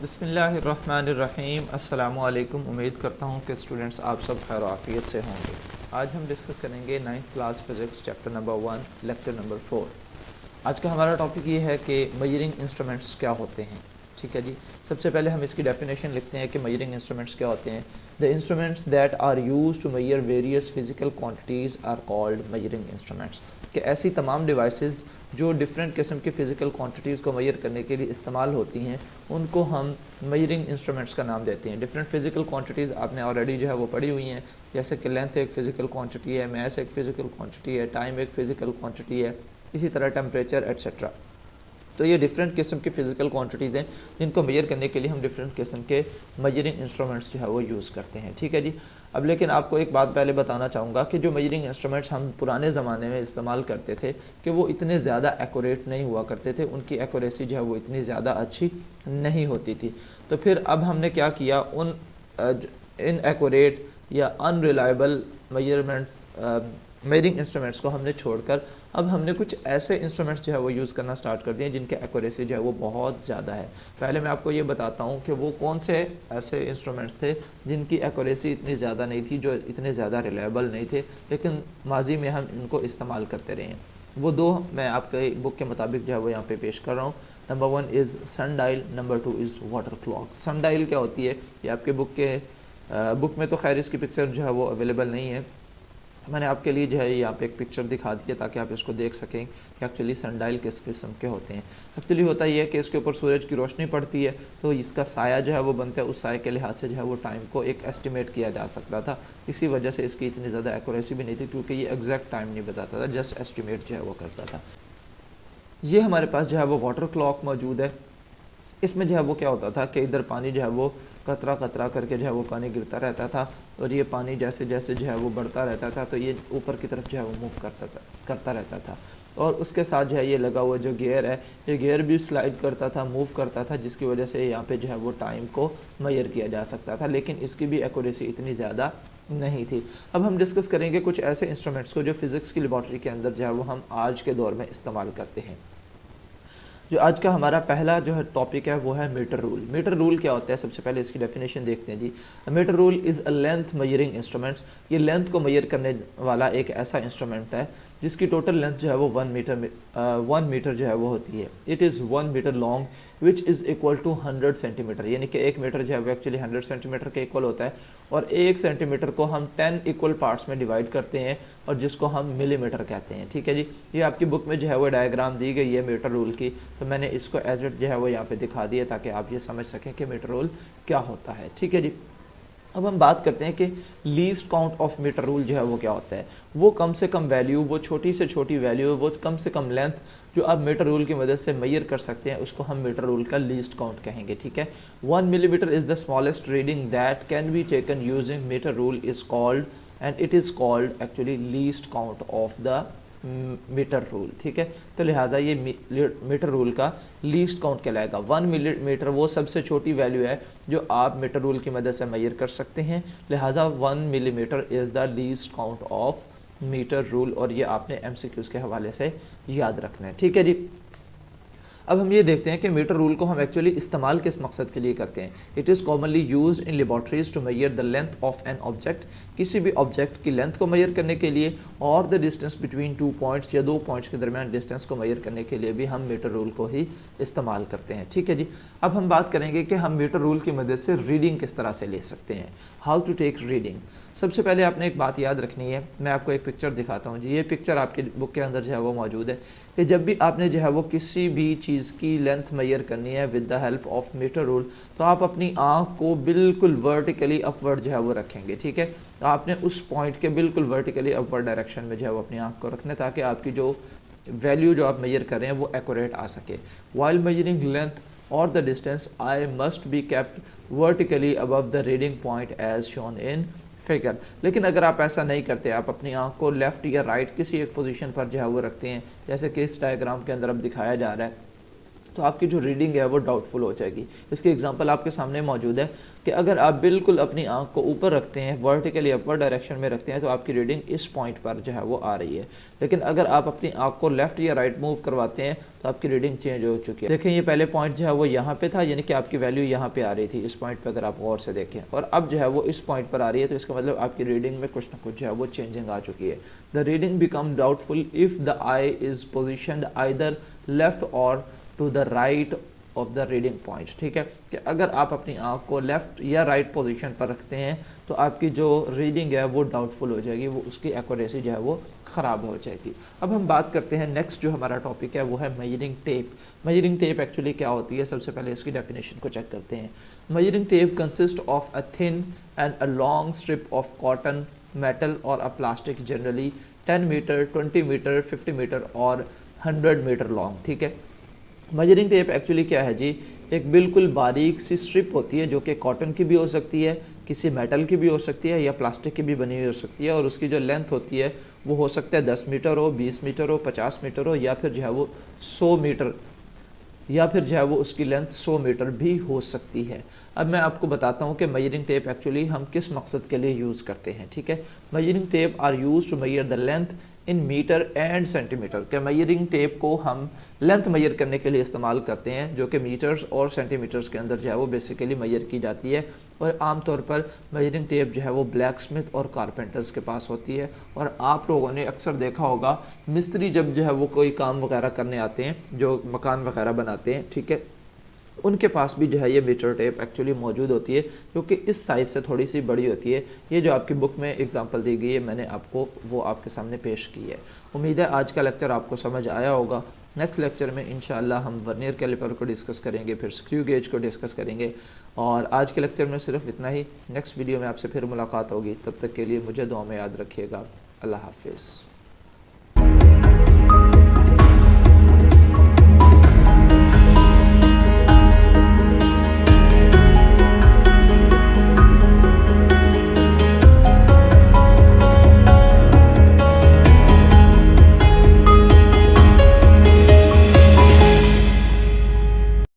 बिस्मिल्लाहिर्रहमानिर्रहीम। अस्सलामुअलैकुम। उम्मीद करता हूँ कि स्टूडेंट्स आप सब खैर आफियत से होंगे। आज हम डिस्कस करेंगे 9th class physics chapter number 1 lecture number 4। आज का हमारा टॉपिक ये है कि मेजरिंग इंस्ट्रूमेंट्स क्या होते हैं। ठीक है जी। सबसे पहले हम इसकी डेफिनेशन लिखते हैं कि मेजरिंग इंस्ट्रूमेंट्स क्या होते हैं। The instruments that are use to measure various physical quantities are called measuring instruments. कि ऐसी तमाम डिवाइसेस जो डिफरेंट किस्म की फ़िज़िकल क्वांटिटीज़ को मेजर करने के लिए इस्तेमाल होती हैं उनको हम मेजरिंग इंस्ट्रूमेंट्स का नाम देते हैं। डिफरेंट फ़िज़िकल क्वांटिटीज़ आपने ऑलरेडी जो है वो पढ़ी हुई हैं, जैसे कि लेंथ एक फ़िज़िकल क्वांटिटी है, मैस एक फ़िज़िकल क्वांटिटी है, टाइम एक फ़िज़िकल क्वांटिटी है, इसी तरह टेम्परेचर एट्सेट्रा। तो ये डिफरेंट किस्म की फ़िज़िकल क्वांटिटीज़ हैं जिनको मेजर करने के लिए हम डिफरेंट किस्म के मेजरिंग इंस्ट्रूमेंट्स जो है वो यूज़ करते हैं। ठीक है जी। अब लेकिन आपको एक बात पहले बताना चाहूँगा कि जो मेजरिंग इंस्ट्रूमेंट्स हम पुराने ज़माने में इस्तेमाल करते थे कि वो इतने ज़्यादा एक्यूरेट नहीं हुआ करते थे, उनकी एक्यूरेसी जो है वो इतनी ज़्यादा अच्छी नहीं होती थी। तो फिर अब हमने क्या किया, उन इनएक्यूरेट या अनरिलायबल मेजरिंग इंस्ट्रूमेंट्स को हमने छोड़कर अब हमने कुछ ऐसे इंस्ट्रूमेंट्स जो है वो यूज़ करना स्टार्ट कर दिए जिनके एक्यूरेसी जो है वो बहुत ज़्यादा है। पहले मैं आपको ये बताता हूँ कि वो कौन से ऐसे इंस्ट्रूमेंट्स थे जिनकी एक्यूरेसी इतनी ज़्यादा नहीं थी, जो इतने ज़्यादा रिलायबल नहीं थे, लेकिन माजी में हम इनको इस्तेमाल करते रहे हैं। वो दो मैं आपके बुक के मुताबिक जो है वो यहाँ पे पेश कर रहा हूँ। Number 1 is sundial, number 2 is water clock. Sundial क्या होती है, ये आपके बुक में तो खैर इसकी पिक्चर जो है वो अवेलेबल नहीं है। मैंने आपके लिए जो है यहाँ पे एक पिक्चर दिखा दी है ताकि आप इसको देख सकें कि एक्चुअली सनडायल किस किस्म के होते हैं। एक्चुअली होता ये है कि इसके ऊपर सूरज की रोशनी पड़ती है तो इसका साया जो है वो बनता है, उस साये के लिहाज से जो है वो टाइम को एक एस्टिमेट किया जा सकता था। इसी वजह से इसकी इतनी ज़्यादा एक्यूरेसी भी नहीं थी क्योंकि ये एग्जैक्ट टाइम नहीं बताता था, जस्ट एस्टिमेट जो है वो करता था। ये हमारे पास जो है वो वाटर क्लॉक मौजूद है। इसमें जो है वो क्या होता था कि इधर पानी जो है वो कतरा कतरा करके जो है वो पानी गिरता रहता था और ये पानी जैसे जैसे जो है वो बढ़ता रहता था तो ये ऊपर की तरफ जो है वो मूव करता रहता था। और उसके साथ जो है ये लगा हुआ जो गियर है, ये गियर भी स्लाइड करता था, मूव करता था, जिसकी वजह से यहाँ पे जो है वो टाइम को मेजर किया जा सकता था, लेकिन इसकी भी एक्यूरेसी इतनी ज़्यादा नहीं थी। अब हम डिस्कस करेंगे कुछ ऐसे इंस्ट्रूमेंट्स को जो फिज़िक्स की लेबॉर्ट्री के अंदर जो है वो हम आज के दौर में इस्तेमाल करते हैं। जो आज का हमारा पहला जो है टॉपिक है वो है मीटर रूल। मीटर रूल क्या होता है, सबसे पहले इसकी डेफिनेशन देखते हैं जी। Metre rule is a length measuring instruments. ये लेंथ को मेजर करने वाला एक ऐसा इंस्ट्रूमेंट है जिसकी टोटल लेंथ जो है वो 1 मीटर जो है वो होती है। It is 1 metre long which is equal to 100 centimetre, यानी कि 1 मीटर जो है वो एक्चुअली 100 सेंटीमीटर के इक्वल होता है। और 1 सेंटीमीटर को हम 10 इक्वल पार्ट्स में डिवाइड करते हैं और जिसको हम मिलीमीटर कहते हैं। ठीक है जी। ये आपकी बुक में जो है वो डायग्राम दी गई है मीटर रूल की, तो मैंने इसको एज इट जो है वो यहाँ पे दिखा दिया ताकि आप ये समझ सकें कि मीटर रूल क्या होता है। ठीक है जी। अब हम बात करते हैं कि least count of metre rule जो है वो क्या होता है। वो कम से कम वैल्यू, वो छोटी से छोटी वैल्यू, वो कम से कम लेंथ जो आप मीटर रूल की मदद से मेजर कर सकते हैं उसको हम मीटर रूल का लीस्ट काउंट कहेंगे। ठीक है। 1 millimetre is the smallest reading that can be taken using metre rule is called and it is called actually least count of the metre rule. ठीक है। तो लिहाजा ये मीटर रूल का लीस्ट काउंट कहलाएगा। 1 मिलीमीटर वो सबसे छोटी वैल्यू है जो आप मीटर रूल की मदद से मेजर कर सकते हैं, लिहाजा 1 millimetre is the least count of metre rule. और ये आपने एमसीक्यूज़ के हवाले से याद रखना है। ठीक है जी। अब हम ये देखते हैं कि मीटर रूल को हम एक्चुअली इस्तेमाल किस मकसद के लिए करते हैं। It is commonly use in laboratories to measure the length of an object. किसी भी ऑब्जेक्ट की लेंथ को मेजर करने के लिए और द डिस्टेंस बिटवीन 2 पॉइंट्स या 2 पॉइंट्स के दरमियान डिस्टेंस को मेजर करने के लिए भी हम मीटर रूल को ही इस्तेमाल करते हैं। ठीक है जी। अब हम बात करेंगे कि हम मीटर रूल की मदद से रीडिंग किस तरह से ले सकते हैं, हाउ टू टेक रीडिंग। सबसे पहले आपने एक बात याद रखनी है, मैं आपको एक पिक्चर दिखाता हूँ जी। ये पिक्चर आपकी बुक के अंदर जो है वो मौजूद है कि जब भी आपने जो है वो किसी भी चीज़ की लेंथ मेजर करनी है with the help of metre rule तो आप अपनी आँख को बिल्कुल वर्टिकली अपवर्ड जो है वो रखेंगे। ठीक है। तो आपने उस पॉइंट के बिल्कुल वर्टिकली अपवर्ड डायरेक्शन में जो है वो अपनी आँख को रखना है ताकि आपकी जो वैल्यू जो आप मेजर कर रहे हैं वो एक्यूरेट आ सके। While measuring length or the distance I must be kept vertically above the reading point as shown in figure। लेकिन अगर आप ऐसा नहीं करते, आप अपनी आँख को लेफ़्ट या राइट किसी एक पोजीशन पर जो है वो रखते हैं, जैसे कि इस डायग्राम के अंदर अब दिखाया जा रहा है तो आपकी जो रीडिंग है वो डाउटफुल हो जाएगी। इसकी एग्जांपल आपके सामने मौजूद है कि अगर आप बिल्कुल अपनी आंख को ऊपर रखते हैं, वर्टिकली अपवर्ड डायरेक्शन में रखते हैं, तो आपकी रीडिंग इस पॉइंट पर जो है वो आ रही है। लेकिन अगर आप अपनी आंख को लेफ्ट या राइट मूव करवाते हैं तो आपकी रीडिंग चेंज हो चुकी है। देखें ये पहले पॉइंट जो है वो यहाँ पे था, यानी कि आपकी वैल्यू यहाँ पे आ रही थी इस पॉइंट पे, अगर आप गौर से देखें, और अब जो है वो इस पॉइंट पर आ रही है। तो इसका मतलब आपकी रीडिंग में कुछ ना कुछ जो है वो चेंजिंग आ चुकी है। The reading become doubtful if the eye is positioned either left or to the right of the reading point. ठीक है, कि अगर आप अपनी आंख को लेफ्ट या राइट पोजीशन पर रखते हैं तो आपकी जो रीडिंग है वो डाउटफुल हो जाएगी, वो उसकी एक्यूरेसी जो है वो ख़राब हो जाएगी। अब हम बात करते हैं नेक्स्ट जो हमारा टॉपिक है वो है measuring tape. Measuring tape actually क्या होती है, सबसे पहले इसकी डेफिनेशन को चेक करते हैं। Measuring tape consist of a thin and a long strip of cotton, metal or a plastic, generally 10 metre, 20 metre, 50 metre or 100 metre long. ठीक है, मेजरिंग टेप एक्चुअली क्या है जी, एक बिल्कुल बारीक सी स्ट्रिप होती है जो कि कॉटन की भी हो सकती है, किसी मेटल की भी हो सकती है या प्लास्टिक की भी बनी हुई हो सकती है, और उसकी जो लेंथ होती है वो हो सकता है 10 मीटर हो, 20 मीटर हो, 50 मीटर हो, या फिर जो है वो 100 मीटर, या फिर जो है वो उसकी लेंथ 100 मीटर भी हो सकती है। अब मैं आपको बताता हूँ कि मेजरिंग टेप एक्चुअली हम किस मकसद के लिए यूज़ करते हैं। ठीक है, measuring tape are use to measure the length in metre and centimetre. के मेजरिंग टेप को हम लेंथ मेजर करने के लिए इस्तेमाल करते हैं, जो कि मीटर्स और सेंटीमीटर्स के अंदर जो है वो बेसिकली मेजर की जाती है। और आमतौर पर मेजरिंग टेप जो है वो ब्लैक स्मिथ और कारपेंटर्स के पास होती है। और आप लोगों ने अक्सर देखा होगा मिस्त्री जब जो है वो कोई काम वगैरह करने आते हैं, जो मकान वगैरह बनाते हैं, ठीक है, उनके पास भी जो है ये मीटर टेप एक्चुअली मौजूद होती है, जो कि इस साइज़ से थोड़ी सी बड़ी होती है। ये जो आपकी बुक में एग्जांपल दी गई है, मैंने आपको वो आपके सामने पेश की है। उम्मीद है आज का लेक्चर आपको समझ आया होगा। नेक्स्ट लेक्चर में इंशाल्लाह हम वर्नियर कैलिपर को डिस्कस करेंगे, फिर स्क्रू गेज को डिस्कस करेंगे। और आज के लेक्चर में सिर्फ इतना ही। नेक्स्ट वीडियो में आपसे फिर मुलाकात होगी, तब तक के लिए मुझे दुआ में याद रखिएगा। अल्लाह हाफिज़।